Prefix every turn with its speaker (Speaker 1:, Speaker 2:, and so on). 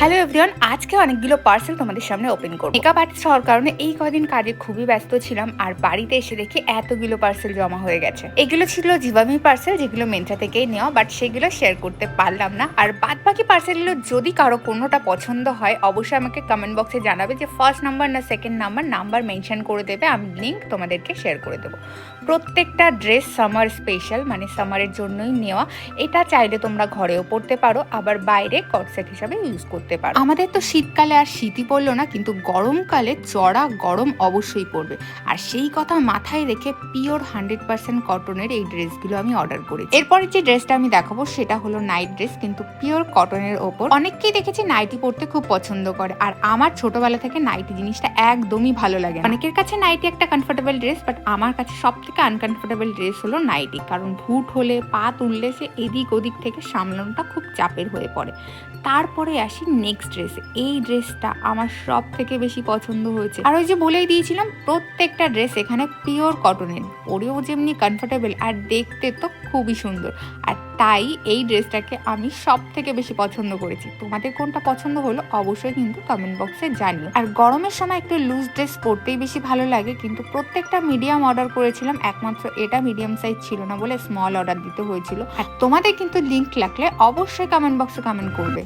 Speaker 1: Hello everyone, আজকে অনেকগুলো parcel তোমাদের সামনে ওপেন করব। মেকআপ আর্টিস্ট হওয়ার কারণে এই কদিন কাজে খুবই ব্যস্ত ছিলাম, আর বাড়িতে এসে দেখি এতগুলো পার্সেল জমা হয়ে গেছে। এগুলো ছিল জিভামি পার্সেল, যেগুলো মেন্ট্রা থেকেই নেওয়া, বাট সেগুলো শেয়ার করতে পারলাম না। আর বাদ বাকি পার্সেলগুলো যদি কারো কোনোটা পছন্দ হয়, অবশ্যই আমাকে কমেন্ট বক্সে জানাবে যে ফার্স্ট নাম্বার না সেকেন্ড নাম্বার মেনশন করে দেবে, আমি লিঙ্ক তোমাদেরকে শেয়ার করে দেবো। প্রত্যেকটা ড্রেস সামার স্পেশাল, মানে সামারের জন্যই নেওয়া। এটা চাইলে তোমরা ঘরেও পরতে পারো, আবার বাইরে কটসেট হিসাবে ইউজ করতে পারো। আমাদের তো শীতকালে আর শীতই পড়লো না, কিন্তু গরমকালে চড়া গরম অবশ্যই পড়বে। আর সেই কথা মাথায় রেখে পিওর 100% কটনের এই ড্রেসগুলো আমি অর্ডার করেছি। এরপরে যে ড্রেসটা আমি দেখাবো সেটা হলো নাইট ড্রেস, কিন্তু পিওর কটনের ওপর। অনেককেই দেখেছি নাইটি পরতে খুব পছন্দ করে, আর আমার ছোটবেলা থেকে নাইটি জিনিসটা একদমই ভালো লাগে। অনেকের কাছে নাইটি একটা কমফোর্টেবল ড্রেস, বাট আমার কাছে সব থেকে আনকমফোর্টেবল ড্রেস হলো নাইটি। কারণ ভুট হলে, পা তুললে সে এদিক ওদিক থেকে সামলানোটা খুব চাপের হয়ে পড়ে। তারপরে আসি নেক্সট ড্রেসে। এই ড্রেসটা আমার সব থেকে বেশি পছন্দ হয়েছে। আর ওই যে বলেই দিয়েছিলাম, প্রত্যেকটা ড্রেস এখানে পিওর কটনের, পরেও যেমনি কমফোর্টেবল আর দেখতে তো খুবই সুন্দর। আর তাই এই ড্রেসটাকে আমি সব থেকে বেশি পছন্দ করেছি। তোমাদের কোনটা পছন্দ হলো অবশ্যই কিন্তু কমেন্ট বক্সে জানিও। আর গরমের সময় একটু লুজ ড্রেস পরতেই বেশি ভালো লাগে, কিন্তু প্রত্যেকটা মিডিয়াম অর্ডার করেছিলাম, একমাত্র এটা মিডিয়াম সাইজ ছিল না বলে স্মল অর্ডার দিতে হয়েছিল। আর তোমাদের কিন্তু লিঙ্ক লাগলে অবশ্যই কমেন্ট বক্সে কমেন্ট করবে।